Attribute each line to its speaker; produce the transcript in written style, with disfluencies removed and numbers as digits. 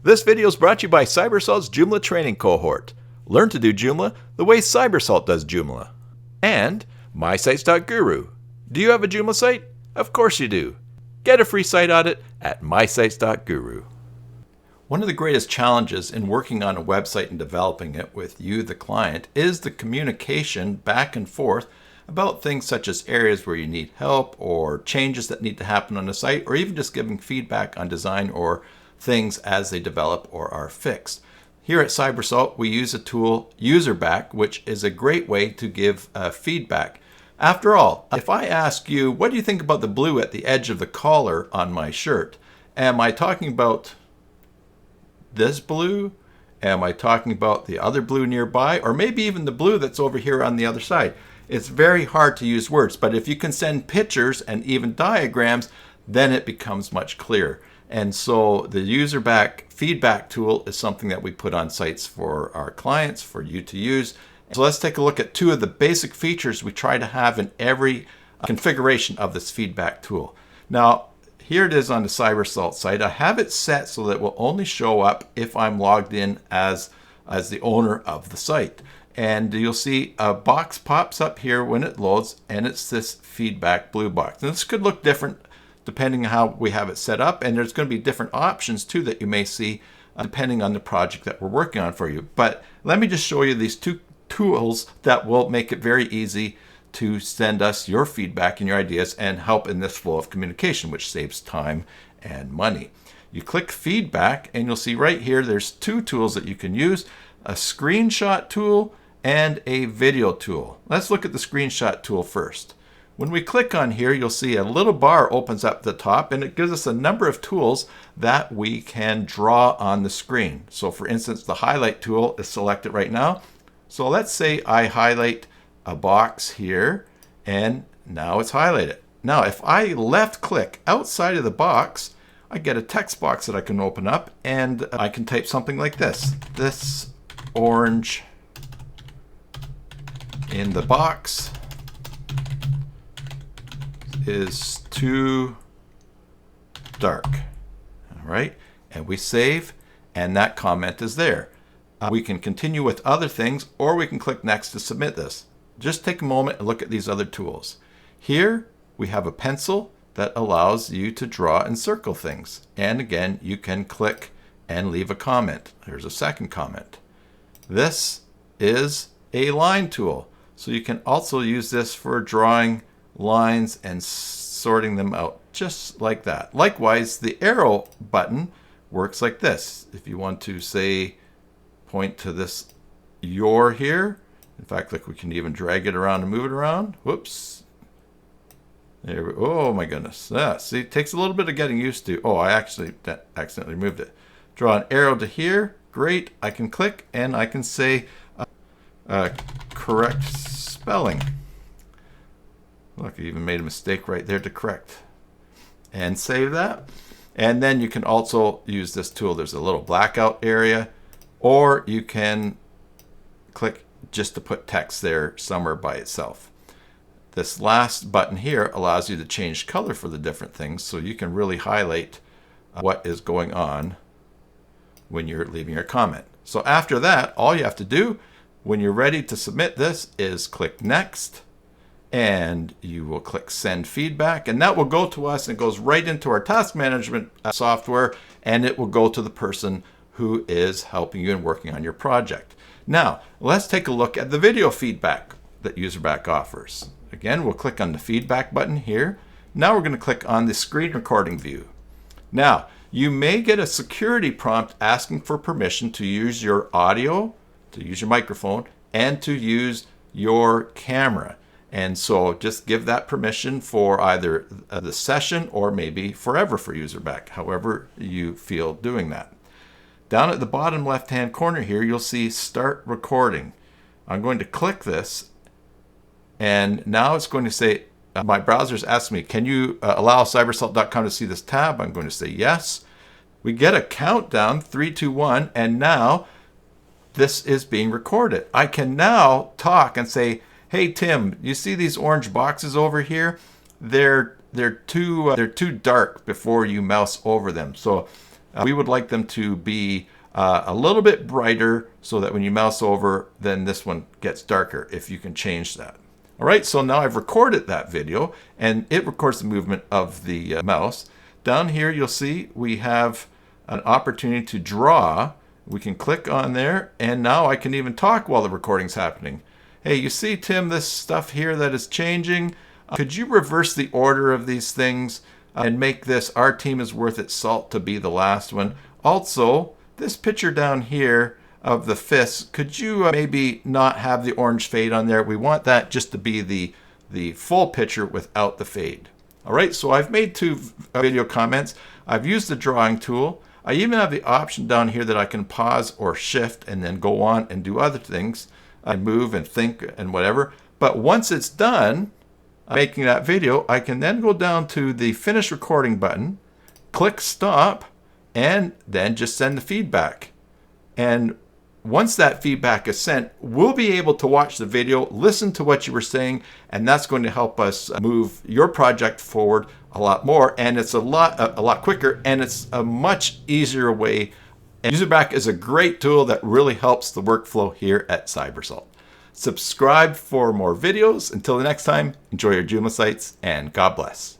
Speaker 1: This video is brought to you by Cybersalt's Joomla training cohort. Learn to do Joomla the way Cybersalt does Joomla. And mysites.guru. Do you have a Joomla site? Of course you do. Get a free site audit at mysites.guru. One of the greatest challenges in working on a website and developing it with you, the client, is the communication back and forth about things such as areas where you need help or changes that need to happen on the site, or even just giving feedback on design or things as they develop or are fixed. Here at Cybersalt, we use a tool, Userback, which is a great way to give feedback. After all, if I ask you, what do you think about the blue at the edge of the collar on my shirt? Am I talking about this blue? Am I talking about the other blue nearby? Or maybe even the blue that's over here on the other side? It's very hard to use words, but if you can send pictures and even diagrams, then it becomes much clearer. And so the Userback feedback tool is something that we put on sites for our clients, for you to use. So let's take a look at two of the basic features we try to have in every configuration of this feedback tool. Now, here it is on the Cybersalt site. I have it set so that it will only show up if I'm logged in as the owner of the site. And you'll see a box pops up here when it loads, and it's this feedback blue box. And this could look different depending on how we have it set up, and there's going to be different options too that you may see depending on the project that we're working on for you. But let me just show you these two tools that will make it very easy to send us your feedback and your ideas and help in this flow of communication, which saves time and money. You click feedback and you'll see right here there's two tools that you can use, a screenshot tool and a video tool. Let's look at the screenshot tool first. When we click on here, you'll see a little bar opens up at the top, and it gives us a number of tools that we can draw on the screen. So for instance, the highlight tool is selected right now. So let's say I highlight a box here, and now it's highlighted. Now, if I left click outside of the box, I get a text box that I can open up, and I can type something like this. This orange in the box is too dark. All right, and we save, and that comment is there. We can continue with other things, or we can click next to submit this. Just take a moment and look at these other tools. Here we have a pencil that allows you to draw and circle things. And again, you can click and leave a comment. There's a second comment. This is a line tool. So you can also use this for drawing lines and sorting them out just like that. Likewise, the arrow button works like this. If you want to say, point to this your here. In fact, look, we can even drag it around and move it around. Whoops. There we, oh my goodness. See, it takes a little bit of getting used to. Oh, I actually accidentally moved it. Draw an arrow to here. Great. I can click and I can say correct spelling. Look, I even made a mistake right there to correct. And save that. And then you can also use this tool. There's a little blackout area, or you can click just to put text there somewhere by itself. This last button here allows you to change color for the different things, so you can really highlight what is going on when you're leaving your comment. So after that, all you have to do when you're ready to submit this is click next, and you will click send feedback, and that will go to us and goes right into our task management software, and it will go to the person who is helping you and working on your project. Now, let's take a look at the video feedback that Userback offers. Again, we'll click on the feedback button here. Now we're going to click on the screen recording view. Now, you may get a security prompt asking for permission to use your audio, to use your microphone, and to use your camera. And so just give that permission for either the session or maybe forever for Userback, however you feel doing that. Down at the bottom left-hand corner here, you'll see Start Recording. I'm going to click this, and now it's going to say, my browser's asking me, can you allow cybersalt.com to see this tab? I'm going to say yes. We get a countdown, 3, 2, 1, and now this is being recorded. I can now talk and say, hey Tim, you see these orange boxes over here? They're too dark before you mouse over them. So we would like them to be a little bit brighter so that when you mouse over, then this one gets darker, if you can change that. All right, so now I've recorded that video, and it records the movement of the mouse. Down here, you'll see we have an opportunity to draw. We can click on there, and now I can even talk while the recording's happening. Hey, you see, Tim, this stuff here that is changing? Could you reverse the order of these things and make this "Our Team is Worth Its Salt" to be the last one? Also, this picture down here of the fists, could you maybe not have the orange fade on there? We want that just to be the full picture without the fade. All right, so I've made 2 video comments. I've used the drawing tool. I even have the option down here that I can pause or shift and then go on and do other things. I move and think and whatever. But once it's done making that video, I can then go down to the finish recording button, click stop, and then just send the feedback. And once that feedback is sent, we'll be able to watch the video, listen to what you were saying, and that's going to help us move your project forward a lot more. And it's a lot quicker, and it's a much easier way. And Userback is a great tool that really helps the workflow here at Cybersalt. Subscribe for more videos. Until the next time, enjoy your Joomla sites, and God bless.